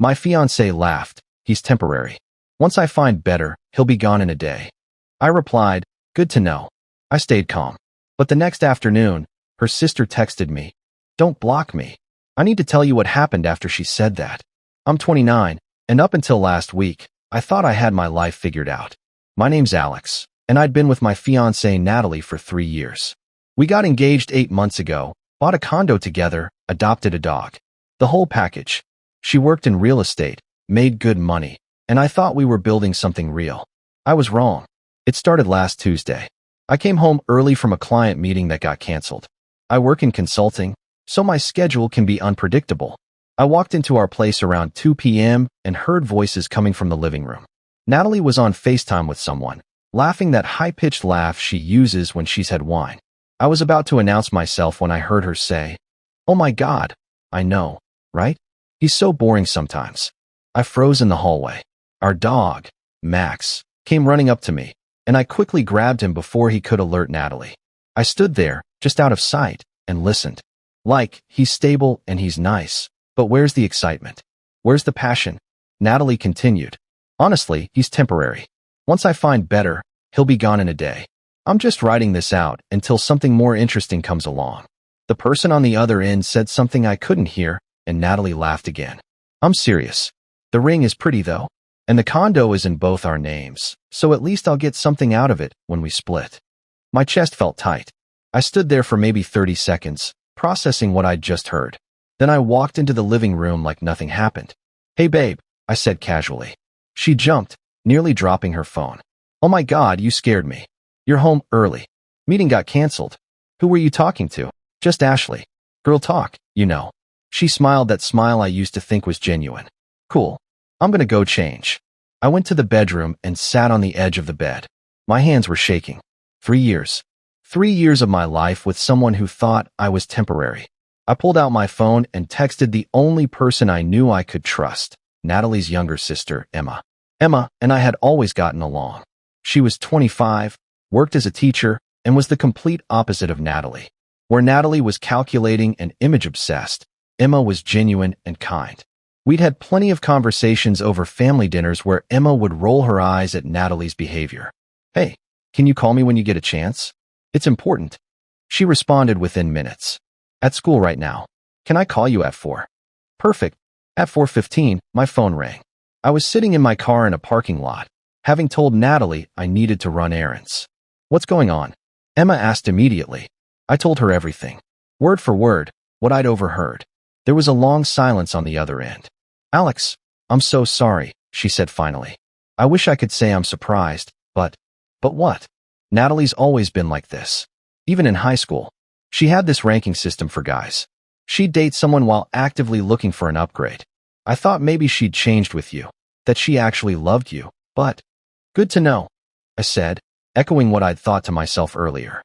My fiancé laughed. He's temporary. Once I find better, he'll be gone in a day. I replied, good to know. I stayed calm. But the next afternoon, her sister texted me. Don't block me. I need to tell you what happened after she said that. I'm 29, and up until last week, I thought I had my life figured out. My name's Alex, and I'd been with my fiancée Natalie for 3 years. We got engaged 8 months ago, bought a condo together, adopted a dog. The whole package. She worked in real estate, made good money, and I thought we were building something real. I was wrong. It started last Tuesday. I came home early from a client meeting that got canceled. I work in consulting, so my schedule can be unpredictable. I walked into our place around 2 p.m. and heard voices coming from the living room. Natalie was on FaceTime with someone, laughing that high-pitched laugh she uses when she's had wine. I was about to announce myself when I heard her say, "Oh my God, I know, right? He's so boring sometimes." I froze in the hallway. Our dog, Max, came running up to me, and I quickly grabbed him before he could alert Natalie. I stood there, just out of sight, and listened. Like, he's stable and he's nice, but where's the excitement? Where's the passion? Natalie continued. Honestly, he's temporary. Once I find better, he'll be gone in a day. I'm just writing this out until something more interesting comes along. The person on the other end said something I couldn't hear, and Natalie laughed again. I'm serious. The ring is pretty though, and the condo is in both our names, so at least I'll get something out of it when we split. My chest felt tight. I stood there for maybe 30 seconds, processing what I'd just heard. Then I walked into the living room like nothing happened. Hey babe, I said casually. She jumped, nearly dropping her phone. Oh my God, you scared me. You're home early. Meeting got canceled. Who were you talking to? Just Ashley. Girl talk, you know. She smiled that smile I used to think was genuine. Cool. I'm gonna go change. I went to the bedroom and sat on the edge of the bed. My hands were shaking. 3 years. 3 years of my life with someone who thought I was temporary. I pulled out my phone and texted the only person I knew I could trust, Natalie's younger sister, Emma. Emma and I had always gotten along. She was 25, worked as a teacher, and was the complete opposite of Natalie. Where Natalie was calculating and image-obsessed, Emma was genuine and kind. We'd had plenty of conversations over family dinners where Emma would roll her eyes at Natalie's behavior. Hey, can you call me when you get a chance? It's important. She responded within minutes. At school right now. Can I call you at 4? Perfect. At 4:15, my phone rang. I was sitting in my car in a parking lot, having told Natalie I needed to run errands. What's going on? Emma asked immediately. I told her everything. Word for word, what I'd overheard. There was a long silence on the other end. Alex, I'm so sorry, she said finally. I wish I could say I'm surprised, but what? Natalie's always been like this. Even in high school, she had this ranking system for guys. She'd date someone while actively looking for an upgrade. I thought maybe she'd changed with you, that she actually loved you, but good to know, I said, echoing what I'd thought to myself earlier.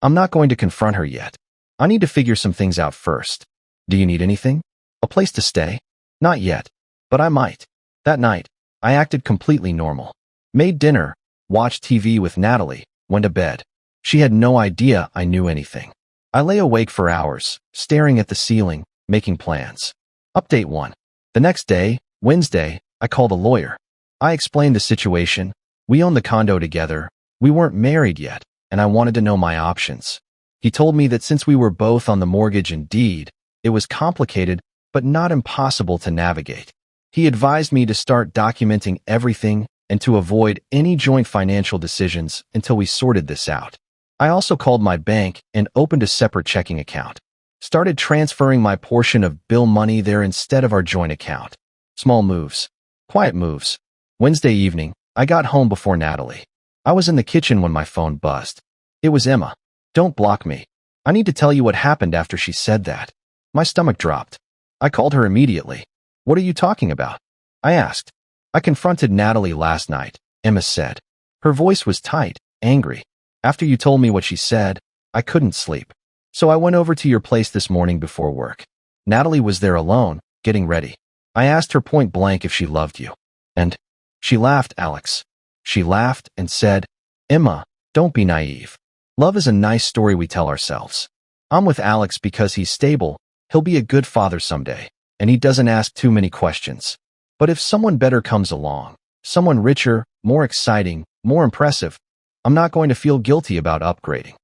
I'm not going to confront her yet. I need to figure some things out first. Do you need anything? A place to stay? Not yet, but I might. That night, I acted completely normal. Made dinner, watched TV with Natalie, went to bed. She had no idea I knew anything. I lay awake for hours, staring at the ceiling, making plans. Update 1. The next day, Wednesday, I called a lawyer. I explained the situation. We owned the condo together. We weren't married yet, and I wanted to know my options. He told me that since we were both on the mortgage and deed, it was complicated, but not impossible to navigate. He advised me to start documenting everything and to avoid any joint financial decisions until we sorted this out. I also called my bank and opened a separate checking account. Started transferring my portion of bill money there instead of our joint account. Small moves. Quiet moves. Wednesday evening, I got home before Natalie. I was in the kitchen when my phone buzzed. It was Emma. Don't block me. I need to tell you what happened after she said that. My stomach dropped. I called her immediately. What are you talking about? I asked. I confronted Natalie last night, Emma said. Her voice was tight, angry. After you told me what she said, I couldn't sleep. So I went over to your place this morning before work. Natalie was there alone, getting ready. I asked her point blank if she loved you. And she laughed, Alex. She laughed and said, Emma, don't be naive. Love is a nice story we tell ourselves. I'm with Alex because he's stable, he'll be a good father someday, and he doesn't ask too many questions. But if someone better comes along, someone richer, more exciting, more impressive, I'm not going to feel guilty about upgrading.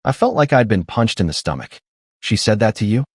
I felt like I'd been punched in the stomach. She said that to you?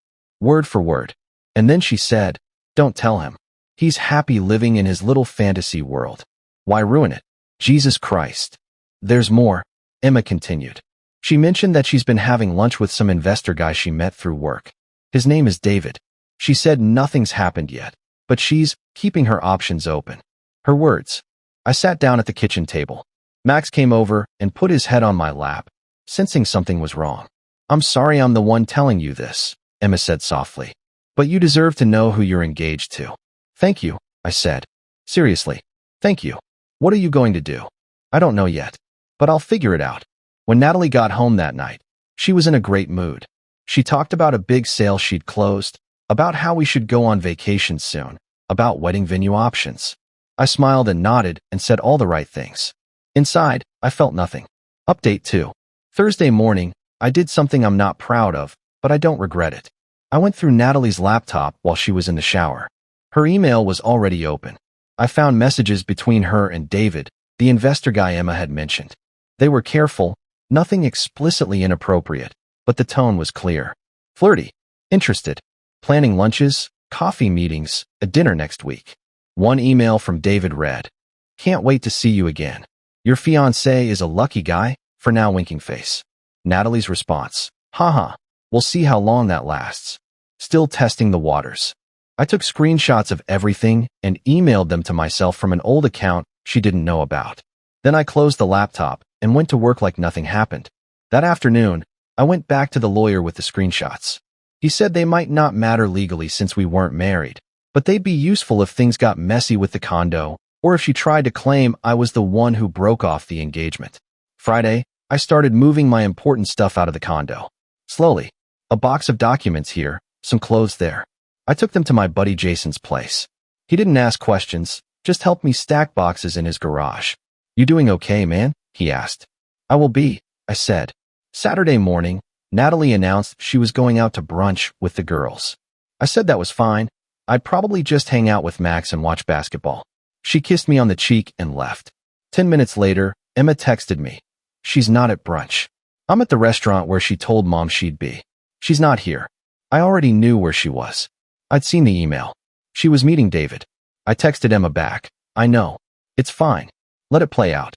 Word for word. And then she said, don't tell him. He's happy living in his little fantasy world. Why ruin it? Jesus Christ. There's more, Emma continued. She mentioned that she's been having lunch with some investor guy she met through work. His name is David. She said nothing's happened yet, but she's keeping her options open. Her words. I sat down at the kitchen table. Max came over and put his head on my lap, sensing something was wrong. I'm sorry I'm the one telling you this, Emma said softly. But you deserve to know who you're engaged to. Thank you, I said. Seriously, thank you. What are you going to do? I don't know yet, but I'll figure it out. When Natalie got home that night, she was in a great mood. She talked about a big sale she'd closed, about how we should go on vacation soon, about wedding venue options. I smiled and nodded and said all the right things. Inside, I felt nothing. Update 2. Thursday morning, I did something I'm not proud of, but I don't regret it. I went through Natalie's laptop while she was in the shower. Her email was already open. I found messages between her and David, the investor guy Emma had mentioned. They were careful, nothing explicitly inappropriate, but the tone was clear. Flirty. Interested. Planning lunches, coffee meetings, a dinner next week. One email from David read, can't wait to see you again. Your fiancé is a lucky guy, for now winking face. Natalie's response, haha, we'll see how long that lasts. Still testing the waters. I took screenshots of everything and emailed them to myself from an old account she didn't know about. Then I closed the laptop and went to work like nothing happened. That afternoon, I went back to the lawyer with the screenshots. He said they might not matter legally since we weren't married, but they'd be useful if things got messy with the condo, or if she tried to claim I was the one who broke off the engagement. Friday, I started moving my important stuff out of the condo. Slowly. A box of documents here, some clothes there. I took them to my buddy Jason's place. He didn't ask questions, just helped me stack boxes in his garage. You doing okay, man? He asked. I will be, I said. Saturday morning, Natalie announced she was going out to brunch with the girls. I said that was fine. I'd probably just hang out with Max and watch basketball. She kissed me on the cheek and left. 10 minutes later, Emma texted me. She's not at brunch. I'm at the restaurant where she told Mom she'd be. She's not here. I already knew where she was. I'd seen the email. She was meeting David. I texted Emma back. I know. It's fine. Let it play out.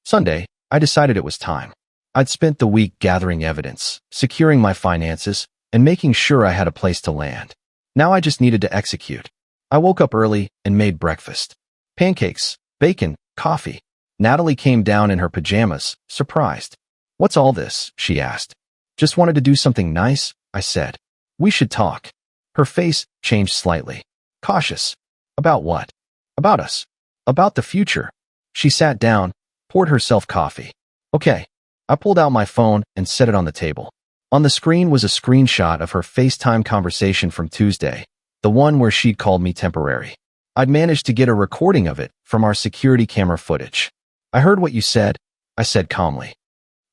Sunday, I decided it was time. I'd spent the week gathering evidence, securing my finances, and making sure I had a place to land. Now I just needed to execute. I woke up early and made breakfast. Pancakes, bacon, coffee. Natalie came down in her pajamas, surprised. What's all this? She asked. Just wanted to do something nice, I said. We should talk. Her face changed slightly. Cautious. About what? About us. About the future. She sat down, poured herself coffee. Okay. I pulled out my phone and set it on the table. On the screen was a screenshot of her FaceTime conversation from Tuesday, the one where she'd called me temporary. I'd managed to get a recording of it from our security camera footage. I heard what you said, I said calmly.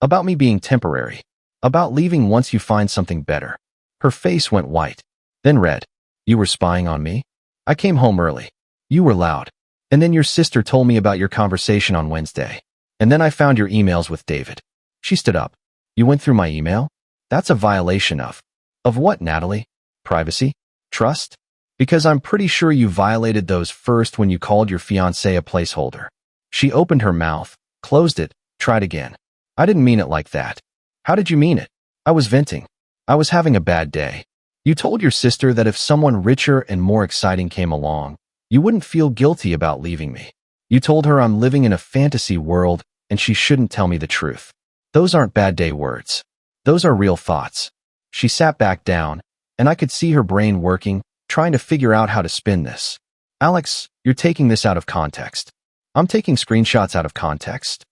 About me being temporary. About leaving once you find something better. Her face went white. Then read, you were spying on me? I came home early. You were loud. And then your sister told me about your conversation on Wednesday. And then I found your emails with David. She stood up. You went through my email? That's a violation of what, Natalie? Privacy? Trust? Because I'm pretty sure you violated those first when you called your fiancé a placeholder. She opened her mouth, closed it, tried again. I didn't mean it like that. How did you mean it? I was venting. I was having a bad day. You told your sister that if someone richer and more exciting came along, you wouldn't feel guilty about leaving me. You told her I'm living in a fantasy world and she shouldn't tell me the truth. Those aren't bad day words. Those are real thoughts. She sat back down, and I could see her brain working, trying to figure out how to spin this. Alex, you're taking this out of context. I'm taking screenshots out of context.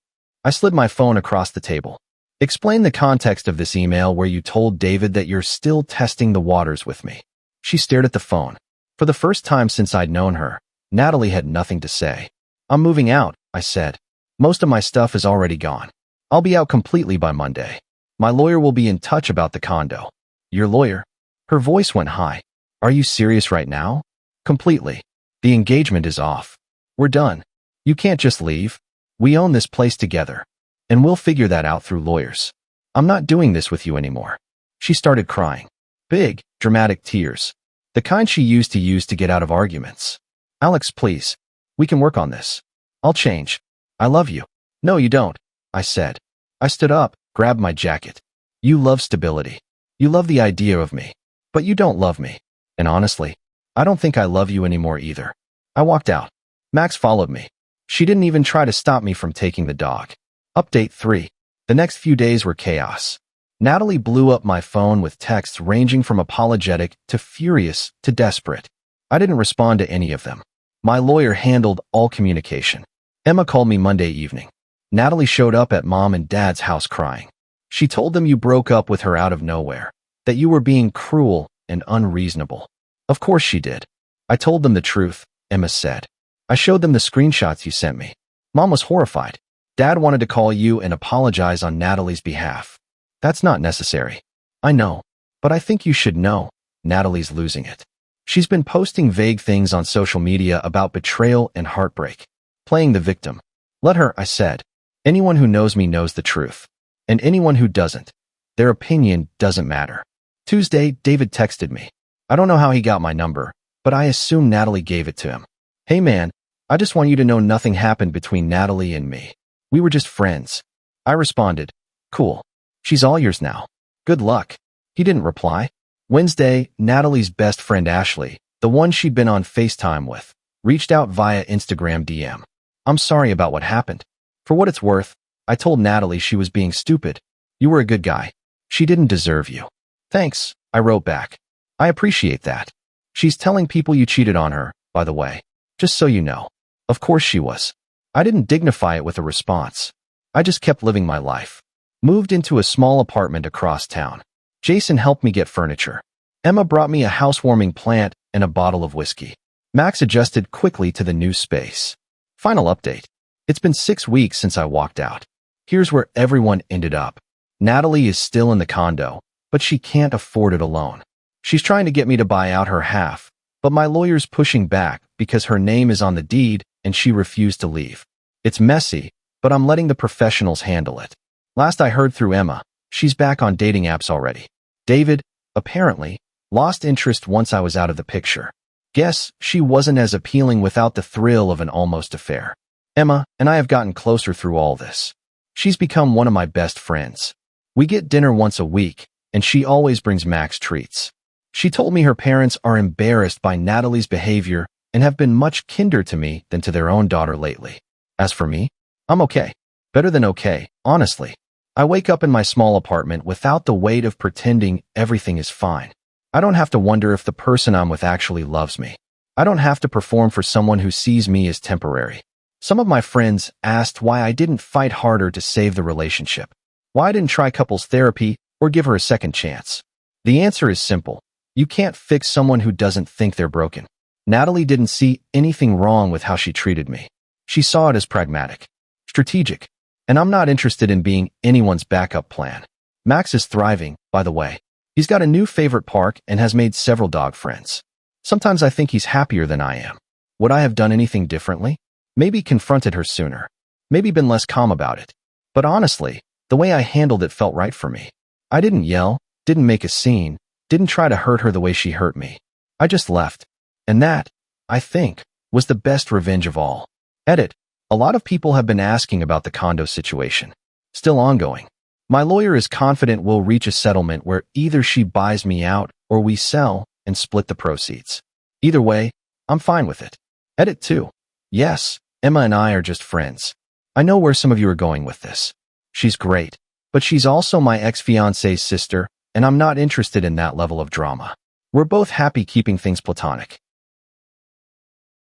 I slid my phone across the table. Explain the context of this email where you told David that you're still testing the waters with me. She stared at the phone. For the first time since I'd known her, Natalie had nothing to say. I'm moving out, I said. Most of my stuff is already gone. I'll be out completely by Monday. My lawyer will be in touch about the condo. Your lawyer? Her voice went high. Are you serious right now? Completely. The engagement is off. We're done. You can't just leave. We own this place together. And we'll figure that out through lawyers. I'm not doing this with you anymore. She started crying. Big, dramatic tears. The kind she used to get out of arguments. Alex, please. We can work on this. I'll change. I love you. No, you don't, I said. I stood up, grabbed my jacket. You love stability. You love the idea of me. But you don't love me. And honestly, I don't think I love you anymore either. I walked out. Max followed me. She didn't even try to stop me from taking the dog. Update 3. The next few days were chaos. Natalie blew up my phone with texts ranging from apologetic to furious to desperate. I didn't respond to any of them. My lawyer handled all communication. Emma called me Monday evening. Natalie showed up at Mom and Dad's house crying. She told them you broke up with her out of nowhere, that you were being cruel and unreasonable. Of course she did. I told them the truth, Emma said. I showed them the screenshots you sent me. Mom was horrified. Dad wanted to call you and apologize on Natalie's behalf. That's not necessary. I know, but I think you should know. Natalie's losing it. She's been posting vague things on social media about betrayal and heartbreak. Playing the victim. Let her, I said. Anyone who knows me knows the truth. And anyone who doesn't, their opinion doesn't matter. Tuesday, David texted me. I don't know how he got my number, but I assume Natalie gave it to him. Hey man, I just want you to know nothing happened between Natalie and me. We were just friends. I responded, cool. She's all yours now. Good luck. He didn't reply. Wednesday, Natalie's best friend Ashley, the one she'd been on FaceTime with, reached out via Instagram DM. I'm sorry about what happened. For what it's worth, I told Natalie she was being stupid. You were a good guy. She didn't deserve you. Thanks, I wrote back. I appreciate that. She's telling people you cheated on her, by the way. Just so you know. Of course she was. I didn't dignify it with a response. I just kept living my life. Moved into a small apartment across town. Jason helped me get furniture. Emma brought me a housewarming plant and a bottle of whiskey. Max adjusted quickly to the new space. Final update. It's been 6 weeks since I walked out. Here's where everyone ended up. Natalie is still in the condo, but she can't afford it alone. She's trying to get me to buy out her half, but my lawyer's pushing back because her name is on the deed and she refused to leave. It's messy, but I'm letting the professionals handle it. Last I heard through Emma, she's back on dating apps already. David, apparently, lost interest once I was out of the picture. Guess she wasn't as appealing without the thrill of an almost affair. Emma and I have gotten closer through all this. She's become one of my best friends. We get dinner once a week, and she always brings Max treats. She told me her parents are embarrassed by Natalie's behavior and have been much kinder to me than to their own daughter lately. As for me, I'm okay. Better than okay, honestly. I wake up in my small apartment without the weight of pretending everything is fine. I don't have to wonder if the person I'm with actually loves me. I don't have to perform for someone who sees me as temporary. Some of my friends asked why I didn't fight harder to save the relationship. Why I didn't try couples therapy or give her a second chance. The answer is simple. You can't fix someone who doesn't think they're broken. Natalie didn't see anything wrong with how she treated me. She saw it as pragmatic, strategic, and I'm not interested in being anyone's backup plan. Max is thriving, by the way. He's got a new favorite park and has made several dog friends. Sometimes I think he's happier than I am. Would I have done anything differently? Maybe confronted her sooner. Maybe been less calm about it. But honestly, the way I handled it felt right for me. I didn't yell, didn't make a scene, didn't try to hurt her the way she hurt me. I just left. And that, I think, was the best revenge of all. Edit. A lot of people have been asking about the condo situation. Still ongoing. My lawyer is confident we'll reach a settlement where either she buys me out or we sell and split the proceeds. Either way, I'm fine with it. Edit 2. Yes, Emma and I are just friends. I know where some of you are going with this. She's great, but she's also my ex-fiancée's sister, and I'm not interested in that level of drama. We're both happy keeping things platonic.